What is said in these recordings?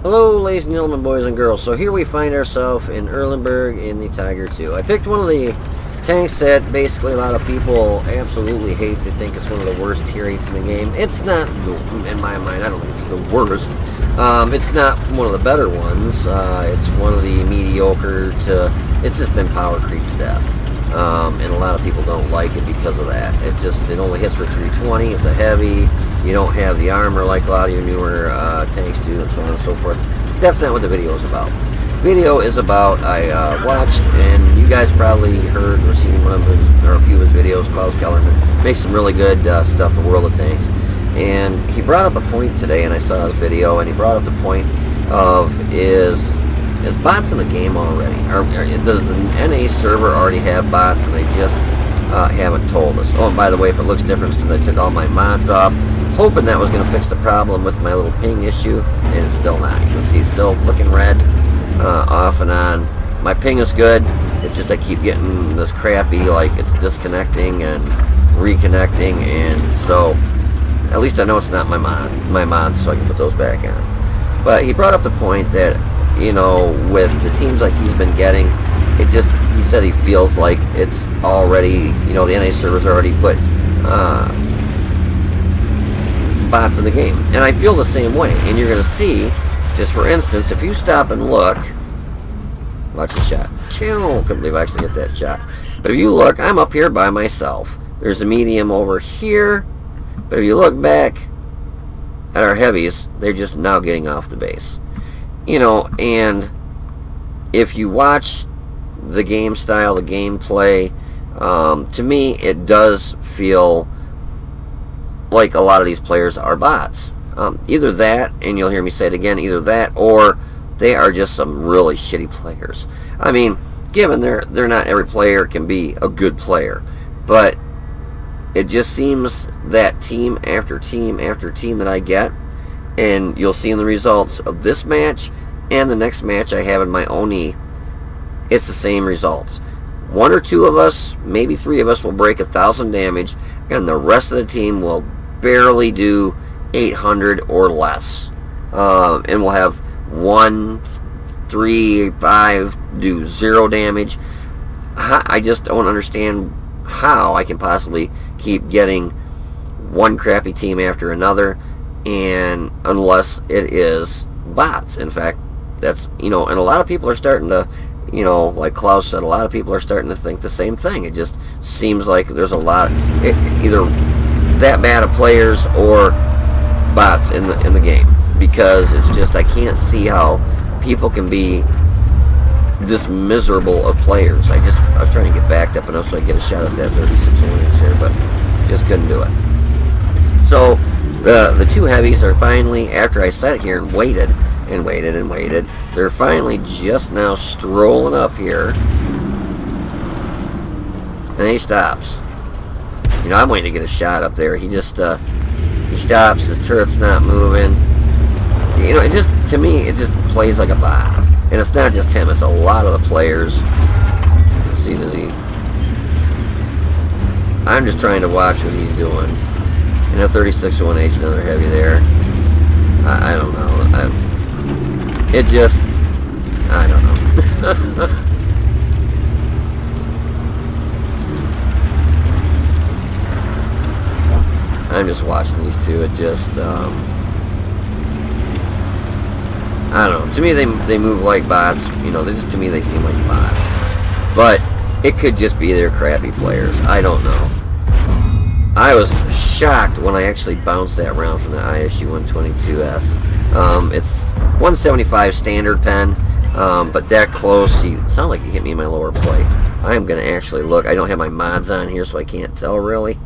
Hello, ladies and gentlemen, boys and girls. So here we find ourselves in Erlenberg in the Tiger 2. I picked one of the tanks that basically a lot of people absolutely hate. They think it's one of the worst tier 8s in the game. It's not, in my mind, I don't think it's the worst. It's not one of the better ones. It's one of the mediocre to, it's just been power creep to death. And a lot of people don't like it because of that. It only hits for 320, it's a heavy, you don't have the armor like a lot of your newer tanks do, and so on and so forth. That's not what the video is about. The video is about, I watched, and you guys probably heard or seen one of his, or a few of his videos. Claus Kellerman makes some really good stuff for World of Tanks. And he brought up a point today, and I saw his video, and he brought up the point of, is bots in the game already? Does the NA server already have bots, and they just haven't told us? Oh, and by the way, if it looks different, because I took all my mods off, hoping that was going to fix the problem with my little ping issue, and it's still not. You can see it's still flicking red, off and on. My ping is good, it's just I keep getting this crappy, like it's disconnecting and reconnecting, and so at least I know it's not my mods, so I can put those back on. But he brought up the point that, you know, with the teams like he's been getting, he said he feels like it's already, you know, the NA servers already put bots in the game. And I feel the same way. And you're going to see, just for instance, if you stop and look, watch the shot. Couldn't believe I actually hit that shot. But if you look, I'm up here by myself. There's a medium over here. But if you look back at our heavies, they're just now getting off the base. You know, and if you watch the game style, the gameplay, to me, it does feel like a lot of these players are bots. Either that, and you'll hear me say it again, either that, or they are just some really shitty players. I mean, given they're not every player can be a good player, but it just seems that team after team after team that I get, and you'll see in the results of this match and the next match I have in my Oni, it's the same results. One or two of us, maybe three of us, will break 1,000 damage, and the rest of the team will barely do 800 or less. And we'll have 1, 3, 5 do 0 damage. I just don't understand how I can possibly keep getting one crappy team after another, and unless it is bots. In fact, that's, you know, and a lot of people are starting to, you know, like Klaus said, a lot of people are starting to think the same thing. It just seems like there's a lot, either that bad of players or bots in the game, because it's just, I can't see how people can be this miserable of players. I was trying to get backed up enough so I could get a shot at that 36-1 here, but just couldn't do it. So the two heavies are finally, after I sat here and waited and waited and waited, they're finally just now strolling up here, and he stops. You know, I'm waiting to get a shot up there. He just he stops. His turret's not moving. You know, it just, to me, it just plays like a bot. And it's not just him, it's a lot of the players. Let's see, I'm just trying to watch what he's doing. You know, 36-1H, another heavy there. I don't know. I don't know. I'm just watching these two. It just, I don't know. To me, they move like bots. You know, to me, they seem like bots. But it could just be they're crappy players. I don't know. I was shocked when I actually bounced that round from the ISU 122S. It's 175 standard pen, but that close. It sounded like he hit me in my lower plate. I'm going to actually look. I don't have my mods on here, so I can't tell really.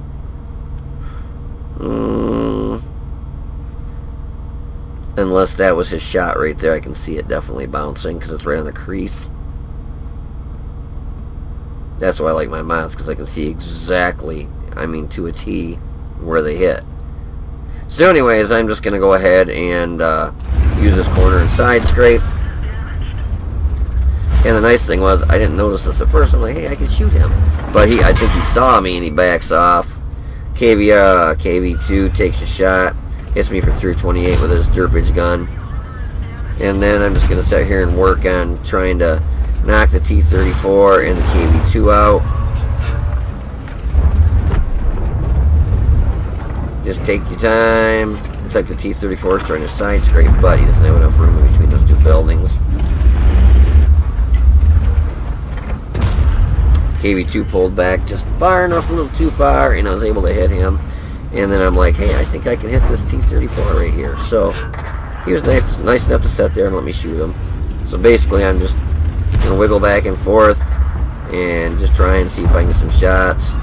Unless that was his shot right there. I can see it definitely bouncing because it's right on the crease. That's why I like my mods, because I can see exactly, I mean to a T, where they hit. So anyways, I'm just going to go ahead and use this corner and side scrape. And the nice thing was, I didn't notice this at first. I'm like, hey, I can shoot him. But I think he saw me and he backs off. KV2 takes a shot. Hits me for 328 with his derpage gun. And then I'm just going to sit here and work on trying to knock the T-34 and the KV-2 out. Just take your time. Looks like the T-34 is trying to side scrape, but he doesn't have enough room in between those two buildings. KV-2 pulled back just far enough, a little too far, and I was able to hit him. And then I'm like, hey, I think I can hit this T-34 right here. So he was nice enough to sit there and let me shoot him. So basically I'm just going to wiggle back and forth and just try and see if I can get some shots.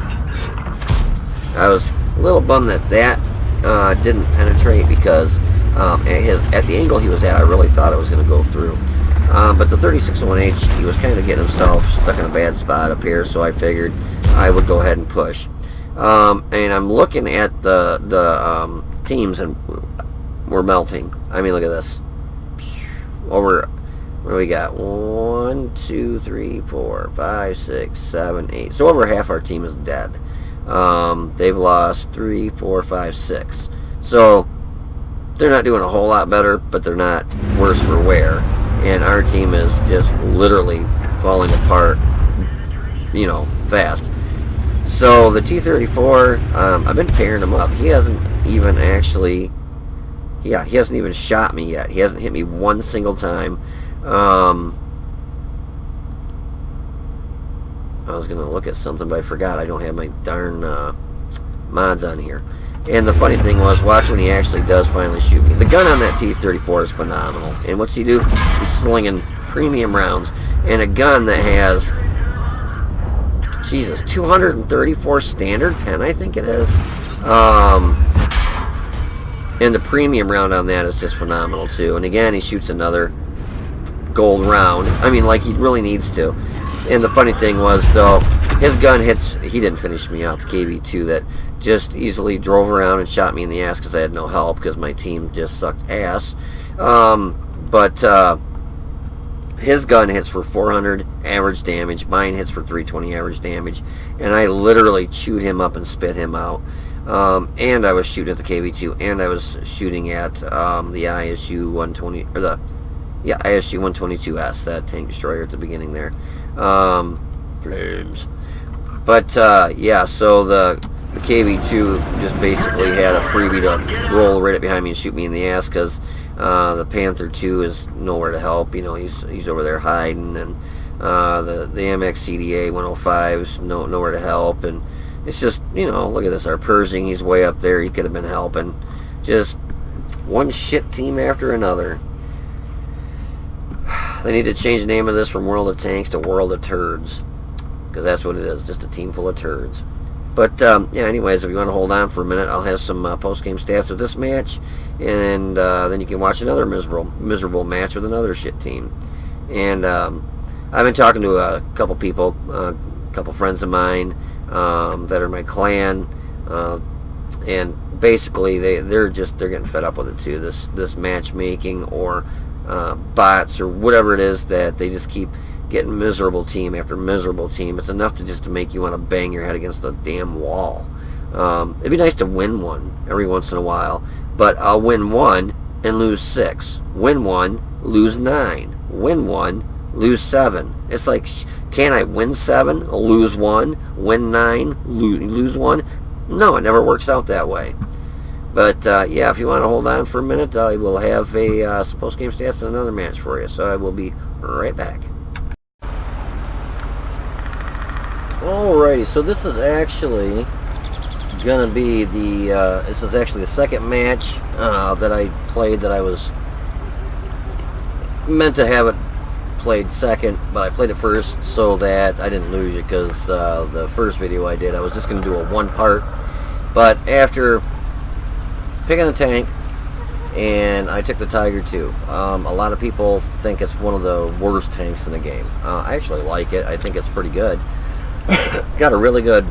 I was a little bummed that didn't penetrate because at the angle he was at, I really thought it was going to go through. But the 3601H, he was kind of getting himself stuck in a bad spot up here, so I figured I would go ahead and push. And I'm looking at the teams, and we're melting. I mean, look at this. What do we got? 1, 2, 3, 4, 5, 6, 7, 8. So over half our team is dead. They've lost 3, 4, 5, 6. So they're not doing a whole lot better, but they're not worse for wear. And our team is just literally falling apart, fast. So the T-34, I've been tearing him up. He hasn't even actually, he hasn't even shot me yet. He hasn't hit me one single time. I was going to look at something, but I forgot. I don't have my darn mods on here. And the funny thing was, watch when he actually does finally shoot me. The gun on that T-34 is phenomenal. And what's he do? He's slinging premium rounds. And a gun that has, 234 standard pen, I think it is. And the premium round on that is just phenomenal, too. And again, he shoots another gold round. I mean, like he really needs to. And the funny thing was, though, his gun hits, he didn't finish me off, the KV-2 that just easily drove around and shot me in the ass because I had no help because my team just sucked ass. But his gun hits for 400 average damage. Mine hits for 320 average damage. And I literally chewed him up and spit him out. And I was shooting at the KV-2, and I was shooting at the ISU 120, or the ISU 122S, that tank destroyer at the beginning there. Flames. But yeah, so the KV-2 just basically had a freebie to roll right up behind me and shoot me in the ass because the Panther 2 is nowhere to help. He's over there hiding, and the MX CDA 105 is nowhere to help. And it's just, look at this. Our Pershing, he's way up there. He could have been helping. Just one shit team after another. They need to change the name of this from World of Tanks to World of Turds, because that's what it is, just a team full of turds. But yeah, anyways, if you want to hold on for a minute, I'll have some post-game stats of this match, and then you can watch another miserable match with another shit team. And I've been talking to a couple people, a couple friends of mine that are my clan, and basically they're getting fed up with it too. This matchmaking or bots or whatever it is, that they just keep getting miserable team after miserable team. It's enough to make you want to bang your head against a damn wall. It'd be nice to win one every once in a while, but I'll win one and lose 6. Win one, lose 9. Win one, lose 7. It's like, can I win 7, lose 1, win 9, lose 1? No, it never works out that way. But yeah, if you want to hold on for a minute, I will have some post-game stats and another match for you. So I will be right back. Alrighty, so this is actually gonna be the second match that I played, that I was meant to have it played second, but I played it first so that I didn't lose it, because the first video I did, I was just gonna do a one part, but after picking a tank, and I took the Tiger 2. A lot of people think it's one of the worst tanks in the game. I actually like it. I think it's pretty good. It's got a really good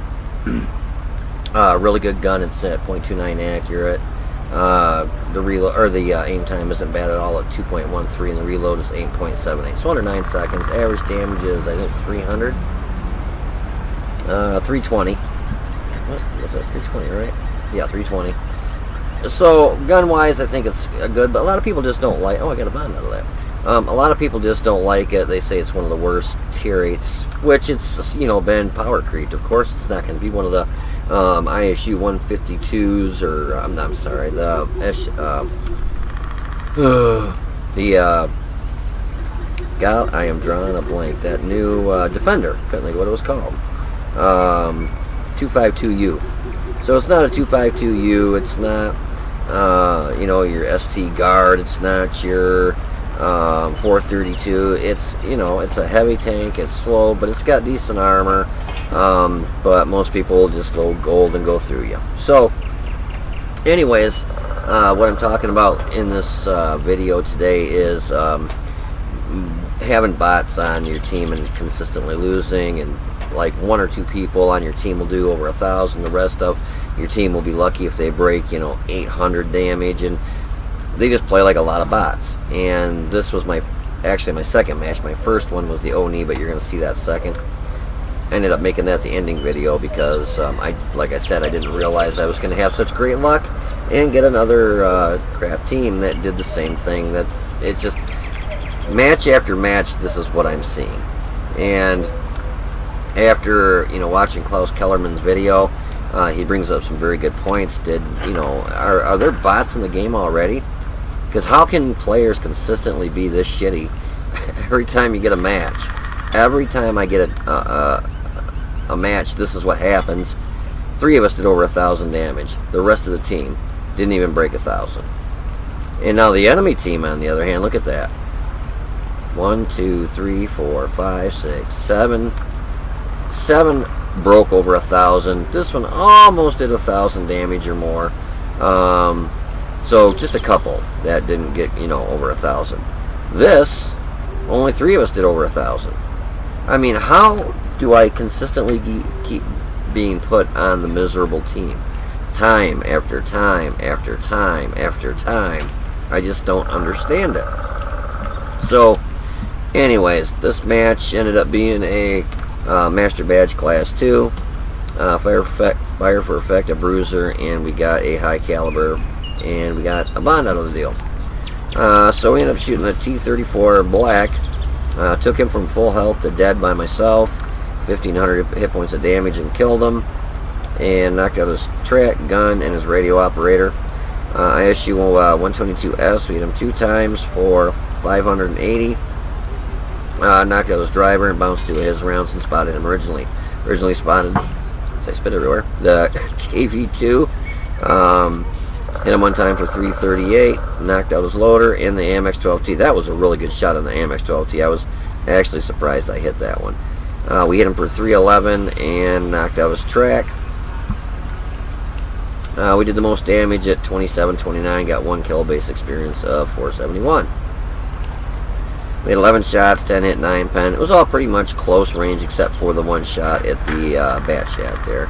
gun. It's at .29 accurate. The reload, or the aim time, isn't bad at all at 2.13, and the reload is 8.78. So under 9 seconds. Average damage is, I think, 300. 320. What was that? 320, right? Yeah, 320. So gun-wise, I think it's good, but a lot of people just don't like. Oh, I got a bond out of that. A lot of people just don't like it. They say it's one of the worst tier 8s, which it's, you know, been power creeped. Of course, it's not going to be one of the ISU 152s, or I'm sorry, the God, I am drawing a blank. That new Defender, couldn't think of what it was called. 252U. So it's not a 252U. It's not, you know, your ST Guard. It's not your 432. It's, you know, it's a heavy tank. It's slow, but it's got decent armor. But most people just go gold and go through you. So, anyways, what I'm talking about in this video today is having bots on your team and consistently losing, and like 1 or 2 people on your team will do over 1,000. The rest of your team will be lucky if they break, you know, 800 damage, and they just play like a lot of bots. And this was actually my second match. My first one was the Oni, but you're going to see that second. I ended up making that the ending video because, like I said, I didn't realize I was going to have such great luck and get another crap team that did the same thing. That it's just match after match, this is what I'm seeing. And after, you know, watching Claus Kellermans' video, he brings up some very good points. Are there bots in the game already? Because how can players consistently be this shitty every time you get a match? Every time I get a match, this is what happens. 3 of us did over 1,000 damage. The rest of the team didn't even break 1,000. And now the enemy team, on the other hand, look at that. 1, 2, 3, 4, 5, 6, 7. 7 broke over 1,000. This one almost did 1,000 damage or more. So just a couple that didn't get, you know, over 1,000. This, only 3 of us did over 1,000. I mean, how do I consistently keep being put on the miserable team? Time after time after time after time. I just don't understand it. So, anyways, this match ended up being a Master Badge Class 2. Fire for Effect, a Bruiser, and we got a High Caliber, and we got a bond out of the deal. So we ended up shooting the T-34 Black. Took him from full health to dead by myself. 1,500 hit points of damage, and killed him. And knocked out his track, gun, and his radio operator. ISU 122S, we hit him 2 times for 580. Knocked out his driver and bounced 2 of his rounds and spotted him originally spotted, I spit everywhere, the KV2. Hit him 1 time for 338, knocked out his loader and the AMX-12T. That was a really good shot on the AMX-12T. I was actually surprised I hit that one. We hit him for 311 and knocked out his track. We did the most damage at 2729, got 1 kill, base experience of 471. We had 11 shots, 10 hit, 9 pen. It was all pretty much close range except for the 1 shot at the bat shot there.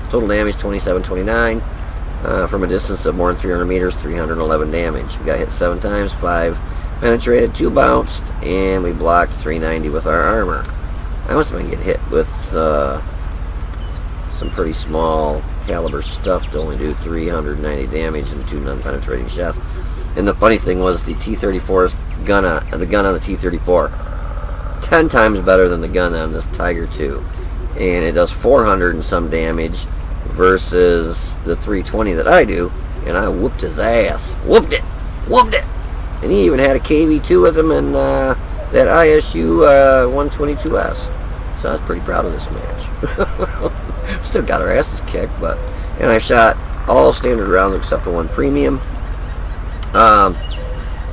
Total damage 2729. From a distance of more than 300 meters, 311 damage. We got hit 7 times, 5 penetrated, 2 bounced, and we blocked 390 with our armor. I must have been getting hit with some pretty small caliber stuff to only do 390 damage and 2 non-penetrating shots. And the funny thing was the T-34's gun on the T-34 10 times better than the gun on this Tiger 2, and it does 400 and some damage versus the 320 that I do, and I whooped his ass. Whooped it. And he even had a KV2 with him and that ISU 122S. So I was pretty proud of this match. Still got our asses kicked, and I shot all standard rounds except for 1 premium.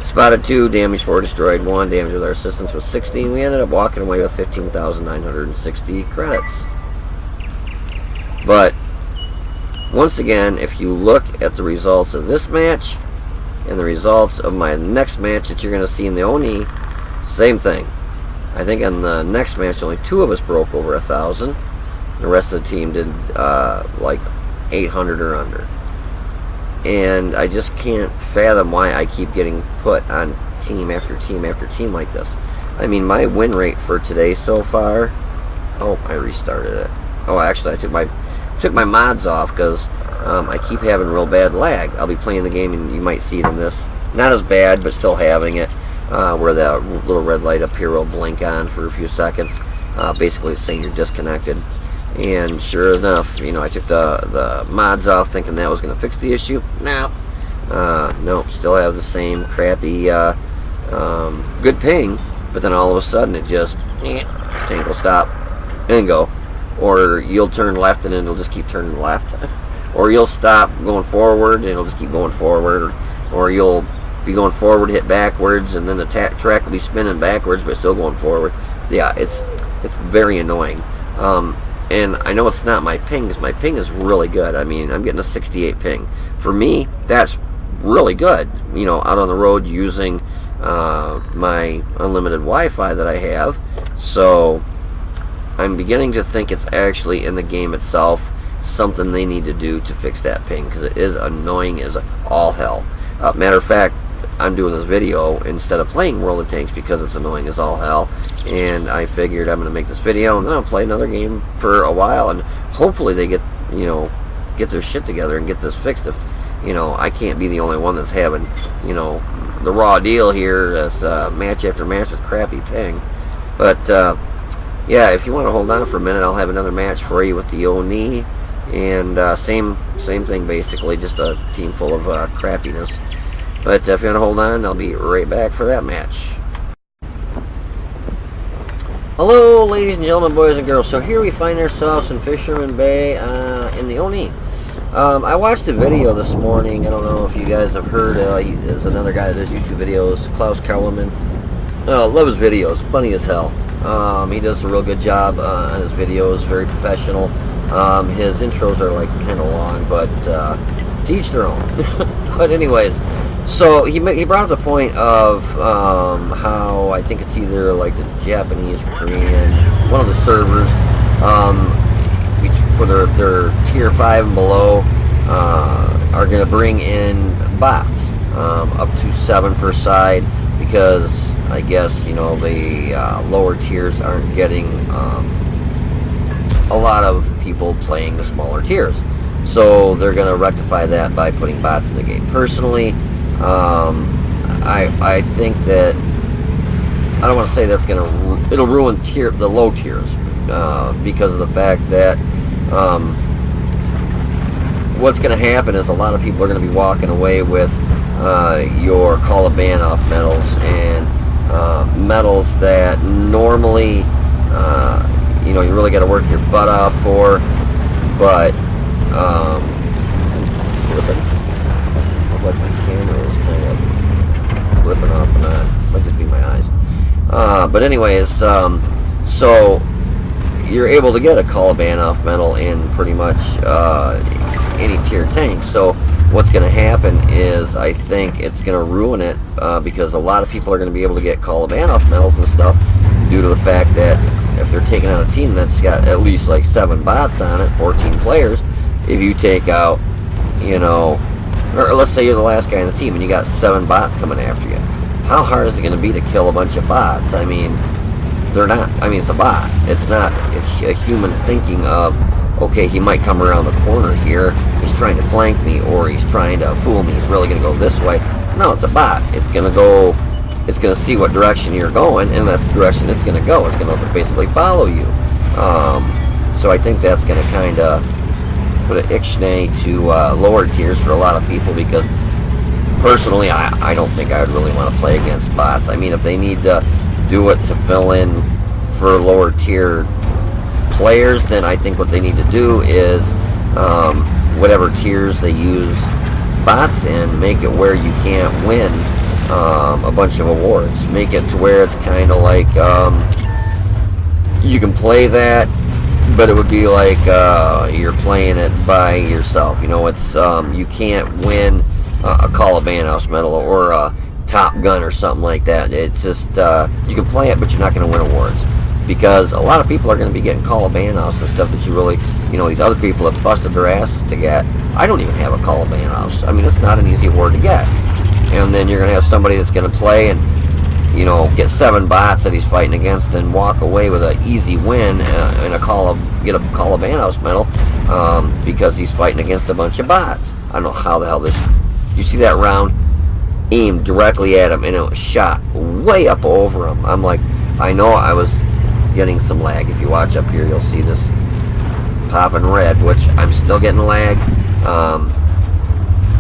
Spotted 2, damage 4, destroyed 1, damage with our assistance was 16. We ended up walking away with 15,960 credits. But once again, if you look at the results of this match and the results of my next match that you're going to see in the Oni, same thing. I think on the next match only 2 of us broke over 1,000. The rest of the team did like 800 or under. And I just can't fathom why I keep getting put on team after team after team like this. I mean, my win rate for today so far... Oh, I restarted it. Oh, actually, I took my mods off because I keep having real bad lag. I'll be playing the game, and you might see it in this. Not as bad, but still having it, where that little red light up here will blink on for a few seconds, basically saying you're disconnected. And sure enough, you know, I took the mods off thinking that was going to fix the issue. No, still have the same crappy, good ping, but then all of a sudden it just, tank will stop and go. Or you'll turn left and it'll just keep turning left. Or you'll stop going forward and it'll just keep going forward. Or you'll be going forward, hit backwards, and then the track will be spinning backwards but still going forward. Yeah, it's very annoying. And I know it's not my ping, because my ping is really good. I mean, I'm getting a 68 ping. For me, that's really good. You know, out on the road using my unlimited Wi-Fi that I have. So I'm beginning to think it's actually in the game itself something they need to do to fix that ping, because it is annoying as all hell. Matter of fact, I'm doing this video instead of playing World of Tanks because it's annoying as all hell, and I figured I'm going to make this video and then I'll play another game for a while, and hopefully they get their shit together and get this fixed. If, you know, I can't be the only one that's having, you know, the raw deal here as match after match with crappy ping. But yeah, if you want to hold on for a minute, I'll have another match for you with the Oni, and same thing basically, just a team full of crappiness. But if you want to hold on, I'll be right back for that match. Hello, ladies and gentlemen, boys and girls. So here we find ourselves in Fisherman Bay in the Oni. I watched a video this morning. I don't know if you guys have heard. There's another guy that does YouTube videos, Claus Kellerman. Love his videos, funny as hell. He does a real good job on his videos, very professional. His intros are like kind of long, but to each their own. But anyways, so he brought up the point of how I think it's either like the Japanese, Korean, one of the servers, for their tier 5 and below, are going to bring in bots, up to 7 per side, because I guess, you know, the lower tiers aren't getting a lot of people playing the smaller tiers. So they're going to rectify that by putting bots in the game. Personally, I think that, I don't want to say that's it'll ruin the low tiers, because of the fact that what's going to happen is a lot of people are going to be walking away with your Call of Ban off medals, and medals that normally you know, you really got to work your butt off for, but like my camera is kind of ripping off and on. Might just be my eyes. But anyways, so you're able to get a Call of Ban off medal in pretty much any tier tank. So what's going to happen is, I think it's going to ruin it, because a lot of people are going to be able to get Call of Ban off medals and stuff due to the fact that if they're taking out a team that's got at least like 7 bots on it, 14 players, if you take out, you know, or let's say you're the last guy on the team and you got 7 bots coming after you, how hard is it going to be to kill a bunch of bots? I mean, they're not, I mean, it's a bot. It's not a human thinking of, okay, he might come around the corner here, he's trying to flank me, or he's trying to fool me, he's really going to go this way. No, it's a bot. It's going to go, it's going to see what direction you're going, and that's the direction it's going to go. It's going to basically follow you. So I think that's going to kind of put an ixnay to lower tiers for a lot of people, because personally, I don't think I would really want to play against bots. I mean, if they need to do it to fill in for lower tier players, then I think what they need to do is whatever tiers they use bots in, make it where you can't win a bunch of awards. Make it to where it's kind of like you can play that, but it would be like you're playing it by yourself. You know, it's you can't win a Call of Ban off medal or a Top Gun or something like that. It's just you can play it, but you're not going to win awards, because a lot of people are going to be getting Call of Ban offs and stuff that you really, you know, these other people have busted their asses to get. I don't even have a Call of Ban offs. I mean, it's not an easy award to get. And then you're going to have somebody that's going to play, and get 7 bots that he's fighting against and walk away with an easy win and get a Call of Banhouse medal because he's fighting against a bunch of bots. I don't know how the hell this. You see that round aimed directly at him and it was shot way up over him. I'm like, I know I was getting some lag. If you watch up here, you'll see this popping red, which I'm still getting lag.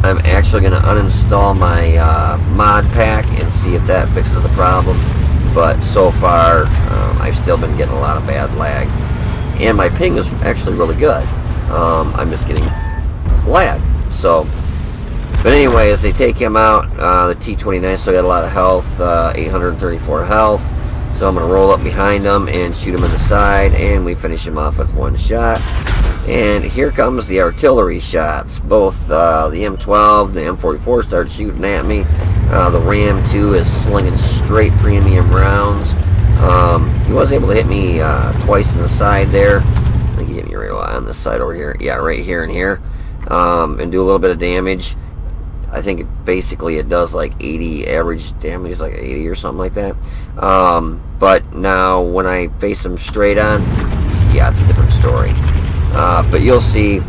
I'm actually going to uninstall my mod pack and see if that fixes the problem. But so far, I've still been getting a lot of bad lag. And my ping is actually really good. I'm just getting lag. So, but anyways, they take him out. The T-29 still got a lot of health, 834 health. So I'm going to roll up behind him and shoot him in the side. And we finish him off with 1 shot. And here comes the artillery shots. Both the M12 and the M44 start shooting at me. The Ram 2 is slinging straight premium rounds. He was able to hit me twice in the side there. I think he hit me right on this side over here. Yeah, right here and here. And do a little bit of damage. I think basically it does like 80 average damage, like 80 or something like that. But now when I face him straight on, yeah, it's a different story. But you'll see,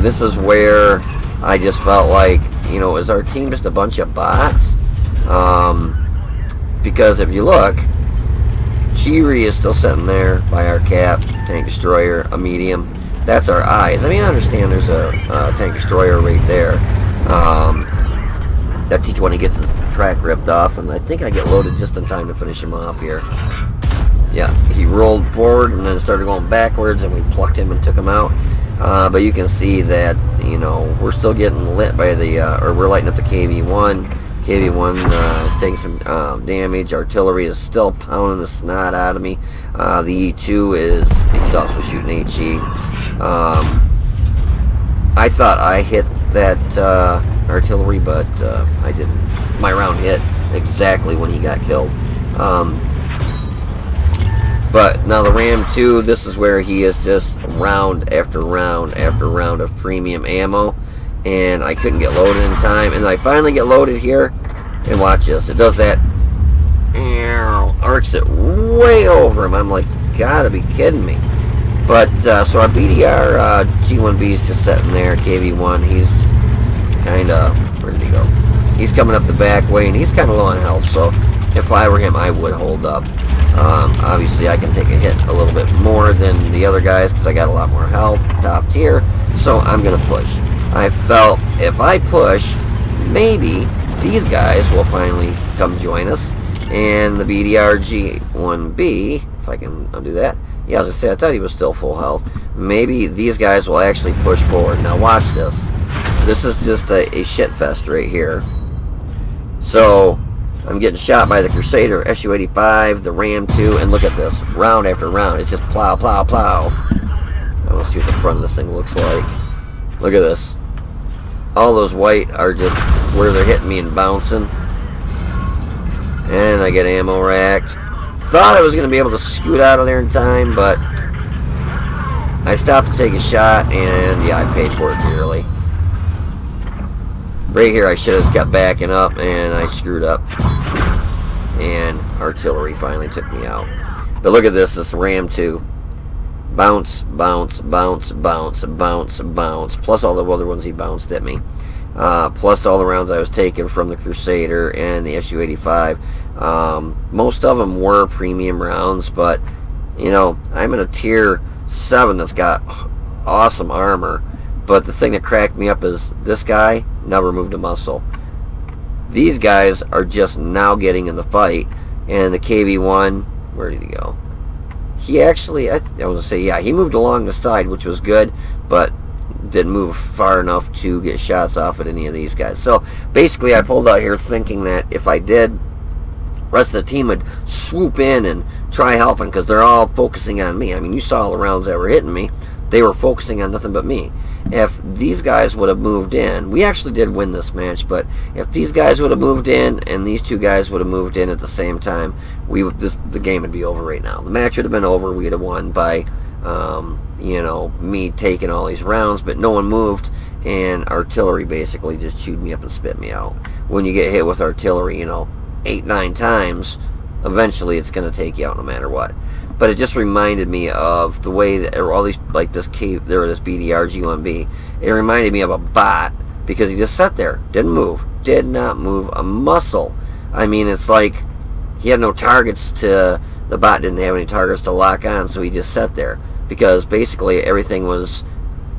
this is where I just felt like, is our team just a bunch of bots? Because if you look, Cheery is still sitting there by our cap, tank destroyer, a medium. That's our eyes. I mean, I understand there's a tank destroyer right there. That T-20 gets his track ripped off, and I think I get loaded just in time to finish him off here. Yeah, he rolled forward and then started going backwards, and we plucked him and took him out. But you can see that, we're still getting lit by we're lighting up the KV-1. KV-1 is taking some damage. Artillery is still pounding the snot out of me. The E2 he's also shooting HE. I thought I hit that artillery, but I didn't. My round hit exactly when he got killed. But now the Ram 2, this is where he is just round after round after round of premium ammo, and I couldn't get loaded in time, and I finally get loaded here, and watch this, it does that, arcs it way over him. I'm like, you gotta be kidding me. But, so our BDR G1B is just sitting there, KV-1, he's kinda, where did he go? He's coming up the back way, and he's kinda low on health, so if I were him, I would hold up. Obviously, I can take a hit a little bit more than the other guys because I got a lot more health, top tier, so I'm going to push. I felt if I push, maybe these guys will finally come join us, and the BDR G1B, if I can undo that, yeah, as I said, I thought he was still full health. Maybe these guys will actually push forward. Now watch this. This is just a shit fest right here. So I'm getting shot by the Crusader, SU-85, the Ram 2, and look at this. Round after round. It's just plow, plow, plow. I want to see what the front of this thing looks like. Look at this. All those white are just where they're hitting me and bouncing. And I get ammo racked. Thought I was going to be able to scoot out of there in time, but I stopped to take a shot, and yeah, I paid for it dearly. Right here, I should have kept backing up, and I screwed up. And artillery finally took me out. But look at this Ram 2. Bounce, bounce, bounce, bounce, bounce, bounce. Plus all the other ones he bounced at me. Plus all the rounds I was taking from the Crusader and the SU-85. Most of them were premium rounds, but, I'm in a tier 7 that's got awesome armor. But the thing that cracked me up is this guy never moved a muscle. These guys are just now getting in the fight. And the KV-1, where did he go? He actually, I was going to say, yeah, he moved along the side, which was good, but didn't move far enough to get shots off at any of these guys. So basically I pulled out here thinking that if I did, the rest of the team would swoop in and try helping because they're all focusing on me. I mean, you saw all the rounds that were hitting me. They were focusing on nothing but me. If these guys would have moved in, we actually did win this match, but if these guys would have moved in and these two guys would have moved in at the same time, the game would be over right now. The match would have been over. We'd have won by, me taking all these rounds, but no one moved, and artillery basically just chewed me up and spit me out. When you get hit with artillery, 8, 9 times, eventually it's going to take you out no matter what. But it just reminded me of the way that all these, like this cave, there this BDR G1B. It reminded me of a bot because he just sat there, didn't move, did not move a muscle. I mean, it's like he had no targets to, the bot didn't have any targets to lock on, so he just sat there because basically everything was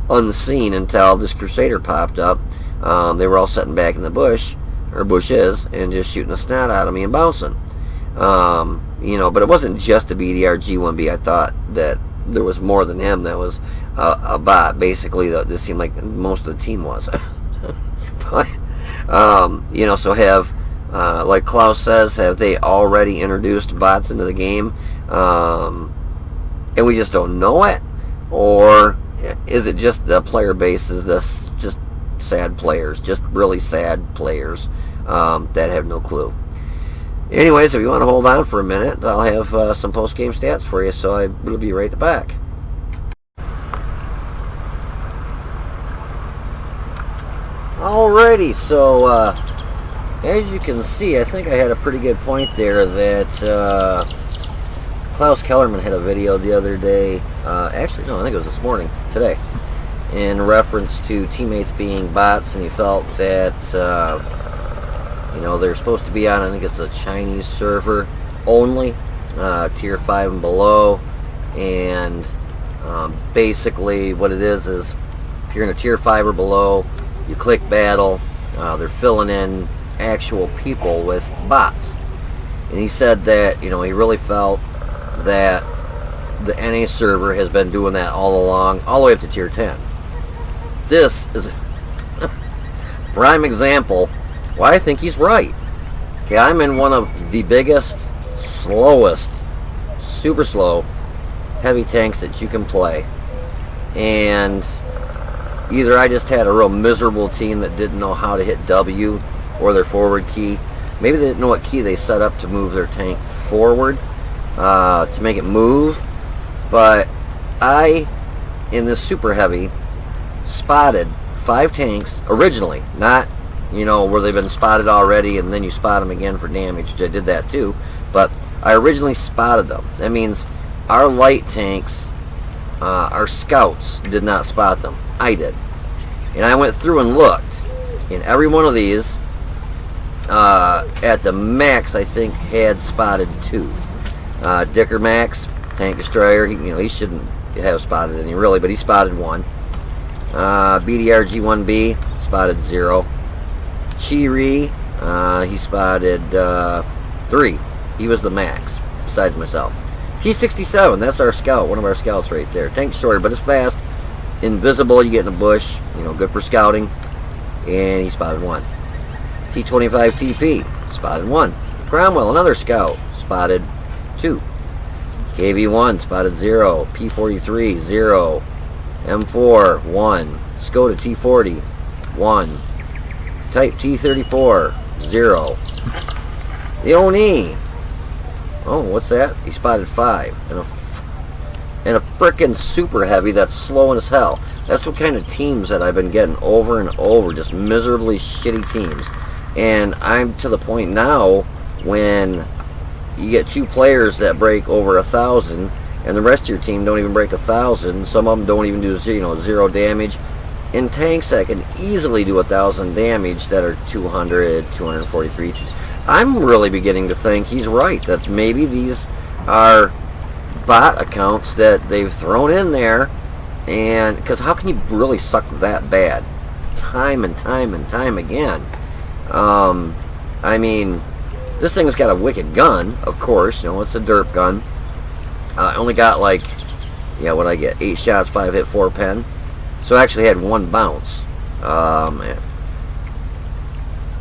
unseen until this Crusader popped up. They were all sitting back in the bush, or bushes, and just shooting the snot out of me and bouncing. You know, but it wasn't just a BDR G1B. I thought that there was more than him. That was a bot. Basically, this seemed like most of the team was. But, you know, so like Claus says, have they already introduced bots into the game? And we just don't know it? Or is it just the player base is this just sad players, just really sad players that have no clue? Anyways, if you want to hold on for a minute, I'll have some post-game stats for you, so I will be right back. Alrighty, so as you can see, I think I had a pretty good point there that Claus Kellerman had a video the other day, actually no, I think it was this morning, today, in reference to teammates being bots, and he felt that you know, they're supposed to be on, I think it's a Chinese server only, tier 5 and below, and basically what it is if you're in a tier 5 or below, you click battle, they're filling in actual people with bots. And he said that, you know, he really felt that the NA server has been doing that all along, all the way up to tier 10. This is a prime example why I think he's right. Okay, I'm in one of the biggest, slowest, super slow, heavy tanks that you can play. And either I just had a real miserable team that didn't know how to hit W or their forward key. Maybe they didn't know what key they set up to move their tank forward, to make it move. But I, in this super heavy, spotted 5 tanks originally, not, you know, where they've been spotted already and then you spot them again for damage, which I did that too. But I originally spotted them. That means our light tanks, our scouts did not spot them. I did. And I went through and looked. And every one of these, at the max, I think, had spotted 2. Dicker Max, tank destroyer, he shouldn't have spotted any really, but he spotted 1. BDR G1B, spotted 0. Chiri, he spotted 3. He was the max, besides myself. T67, that's our scout, one of our scouts right there. Tank destroyer, but it's fast. Invisible, you get in the bush, good for scouting. And he spotted 1. T25 TP, spotted 1. Cromwell, another scout, spotted 2. KV1, spotted 0. P43, 0. M4, 1. Skoda T40, 1. Type T34, 0. The Oni, oh, what's that? He spotted 5. And a frickin' super heavy that's slow as hell. That's what kind of teams that I've been getting over and over, just miserably shitty teams. And I'm to the point now when you get 2 players that break over 1,000 and the rest of your team don't even break 1,000. Some of them don't even do 0 damage. In tanks that can easily do 1,000 damage that are 200, 243. I'm really beginning to think he's right, that maybe these are bot accounts that they've thrown in there. And because how can you really suck that bad time and time and time again? I mean, this thing's got a wicked gun, of course. It's a derp gun. I only got what'd I get? 8 shots, 5 hit, 4 pen. So I actually had 1 bounce.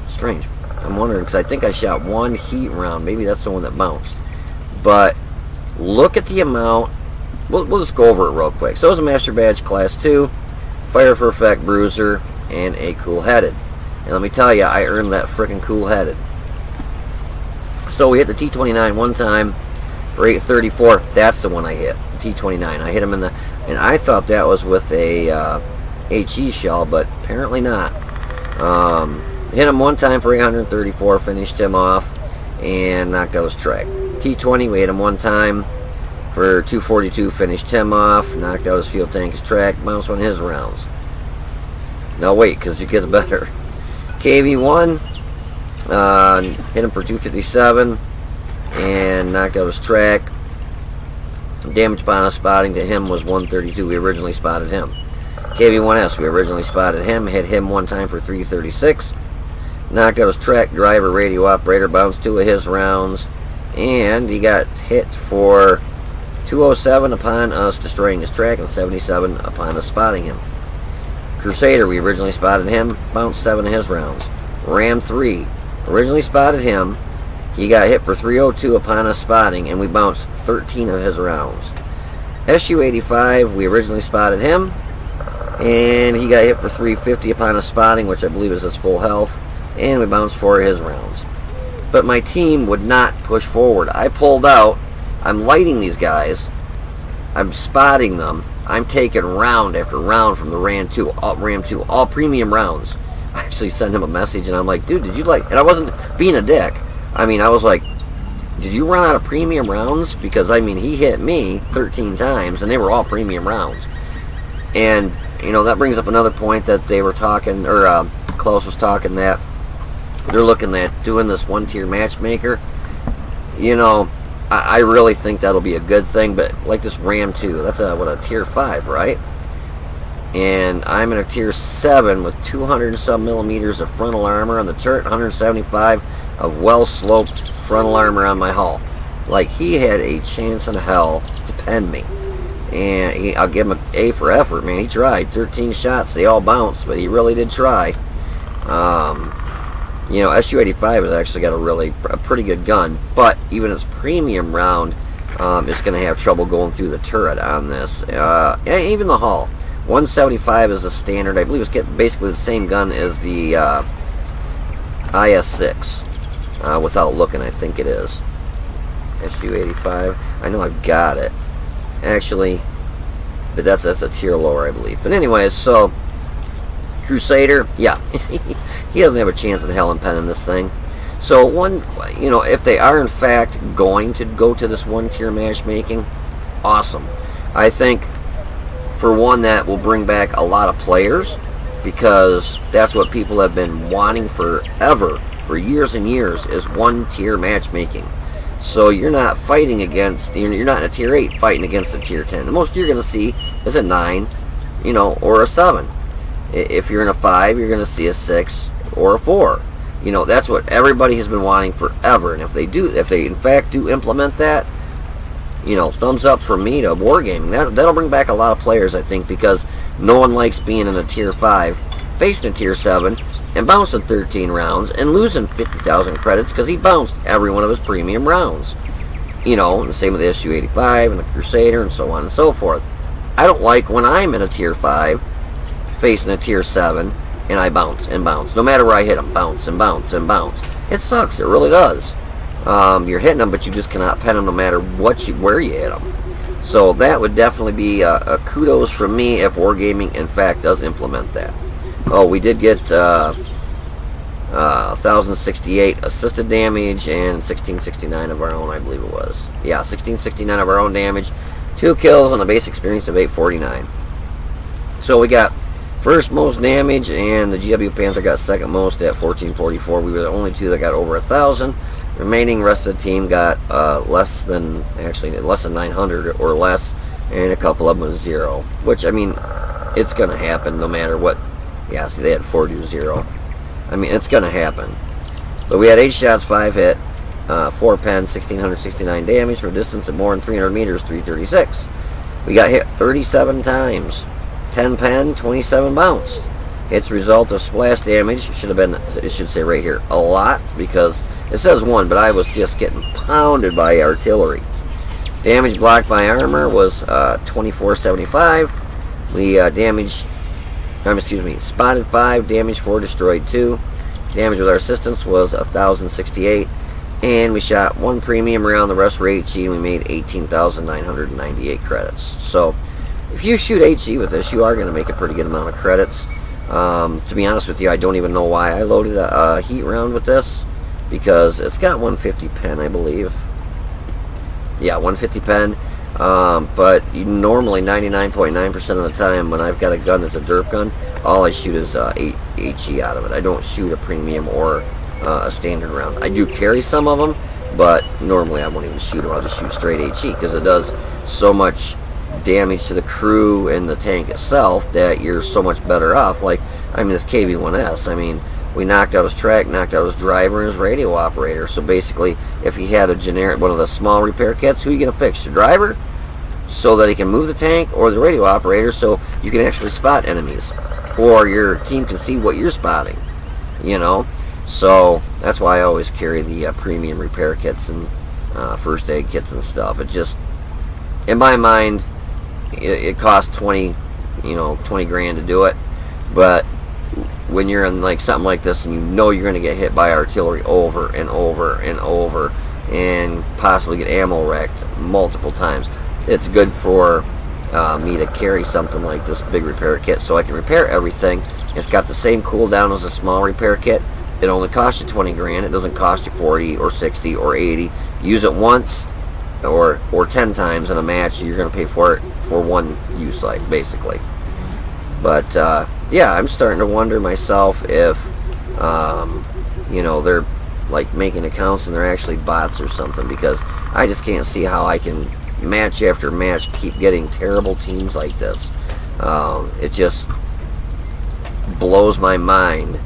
Strange. I'm wondering, because I think I shot 1 heat round. Maybe that's the one that bounced. But look at the amount. We'll just go over it real quick. So it was a Master Badge Class 2, Fire for Effect Bruiser, and a Cool-Headed. And let me tell you, I earned that frickin' Cool-Headed. So we hit the T29 one time for 834. That's the one I hit, the T29. I hit him in the... And I thought that was with a HE shell, but apparently not. Hit him one time for 834, finished him off. and knocked out his track. T20, we hit him one time for 242, finished him off, knocked out his fuel tank, his track, bounced one of his rounds. No, wait, because it gets better. KV1, hit him for 257 and knocked out his track. Damage bonus spotting to him was 132. We originally spotted him. KV1S, we originally spotted him, hit him one time for 336. Knocked out his track, driver, radio operator, bounced two of his rounds, and he got hit for 207 upon us destroying his track and 77 upon us spotting him. Crusader, we originally spotted him, bounced 7 of his rounds. Ram 3, originally spotted him, he got hit for 302 upon us spotting, and we bounced 13 of his rounds. SU-85, we originally spotted him, and he got hit for 350 upon us spotting, which I believe is his full health, and we bounced 4 of his rounds. But my team would not push forward. I pulled out, I'm lighting these guys, I'm spotting them, I'm taking round after round from the Ram 2, all premium rounds. I actually sent him a message, and I'm like, dude, did you like, and I wasn't being a dick. I mean, I was like, did you run out of premium rounds? Because, I mean, he hit me 13 times, and they were all premium rounds. And, you know, that brings up another point that they were talking, or Claus was talking, that they're looking at doing this one-tier matchmaker. You know, I really think that'll be a good thing, but like this Ram 2, that's a tier 5, right? And I'm in a tier 7 with 200 and some millimeters of frontal armor on the turret, 175 of well-sloped frontal armor on my hull. Like, he had a chance in hell to pen me. And I'll give him an A for effort, man. He tried. 13 shots, they all bounced, but he really did try. You know, SU-85 has actually got a pretty good gun, but even its premium round is going to have trouble going through the turret on this. Even the hull. 175 is the standard. I believe it's basically the same gun as the IS-6. Without looking, I think it is. SU-85. I know I've got it. Actually, but that's a tier lower, I believe. But anyways, so Crusader, yeah, he doesn't have a chance in hell in penning this thing. So you know, if they are in fact going to go to this one-tier matchmaking, awesome. I think for one, that will bring back a lot of players, because that's what people have been wanting forever, for years and years, is one-tier matchmaking. So you're not fighting against, you're not in a tier 8 fighting against a tier 10. The most you're going to see is a 9, you know, or a 7. If you're in a 5, you're going to see a 6 or a 4. You know, that's what everybody has been wanting forever. And if they in fact do implement that, you know, thumbs up from me to Wargaming. That'll bring back a lot of players, I think, because no one likes being in a tier 5, facing a tier 7, and bouncing 13 rounds and losing 50,000 credits because he bounced every one of his premium rounds. You know, and the same with the SU-85 and the Crusader and so on and so forth. I don't like when I'm in a tier 5 facing a tier 7 and I bounce and bounce. No matter where I hit them, bounce and bounce and bounce. It sucks, it really does. You're hitting them, but you just cannot pen them no matter where you hit them. So that would definitely be a kudos from me if Wargaming in fact does implement that. Oh, we did get 1,068 assisted damage and 1,669 of our own, I believe it was. Yeah, 1,669 of our own damage. 2 kills on a base experience of 849. So we got first most damage, and the GW Panther got second most at 1,444. We were the only two that got over 1,000. Remaining rest of the team got less than 900 or less, and a couple of them was 0. Which, I mean, it's going to happen no matter what. Yeah, see, they had 4-0. I mean, it's going to happen. But we had 8 shots, 5 hit, 4 pen, 1,669 damage from a distance of more than 300 meters, 336. We got hit 37 times, 10 pen, 27 bounced. Its result of splash damage should have been, it should say right here, a lot, because it says 1, but I was just getting pounded by artillery. Damage blocked by armor was 2475. We spotted 5, damaged 4, destroyed 2. Damage with our assistance was 1,068. And we shot 1 premium round, the rest were HE, and we made 18,998 credits. So, if you shoot HE with this, you are going to make a pretty good amount of credits. To be honest with you, I don't even know why I loaded a heat round with this. because it's got 150 pen, I believe. Yeah, 150 pen. But normally 99.9% of the time when I've got a gun that's a derp gun, all I shoot is 8 HE out of it. I don't shoot a premium or a standard round. I do carry some of them, but normally I won't even shoot them. I'll just shoot straight HE because it does so much damage to the crew and the tank itself that you're so much better off. Like, I mean, this KV-1S, I mean, we knocked out his track, knocked out his driver and his radio operator. So basically, if he had a generic, one of the small repair kits, who are you going to fix? The driver, so that he can move the tank, or the radio operator, so you can actually spot enemies, or your team can see what you're spotting, you know? So that's why I always carry the premium repair kits and first aid kits and stuff. It just, in my mind, it costs 20 grand to do it, but when you're in like something like this and you know you're going to get hit by artillery over and over and over and possibly get ammo wrecked multiple times, it's good for me to carry something like this big repair kit so I can repair everything. It's got the same cooldown as a small repair kit. It only costs you 20 grand. It doesn't cost you 40 or 60 or 80. Use it once or 10 times in a match, you're going to pay for it for one use life, basically. But yeah, I'm starting to wonder myself if they're like making accounts and they're actually bots or something, because I just can't see how I can match after match keep getting terrible teams like this. It just blows my mind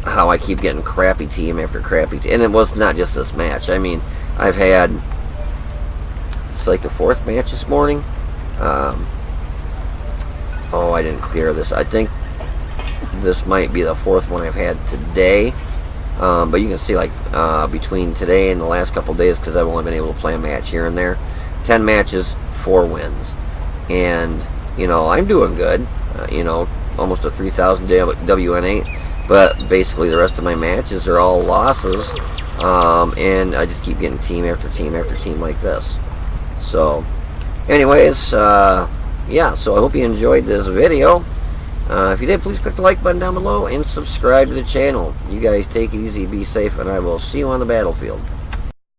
how I keep getting crappy team after crappy team. And it was not just this match. I mean, I've had, it's like the 4th match this morning. Oh, I didn't clear this. I think this might be the 4th one I've had today. But you can see, like, between today and the last couple days, because I've only been able to play a match here and there, 10 matches, 4 wins. And, I'm doing good. Almost a 3,000 WN8. But basically the rest of my matches are all losses. And I just keep getting team after team after team like this. So, anyways, yeah, so I hope you enjoyed this video. If you did, please click the like button down below and subscribe to the channel. You guys take it easy, be safe, and I will see you on the battlefield.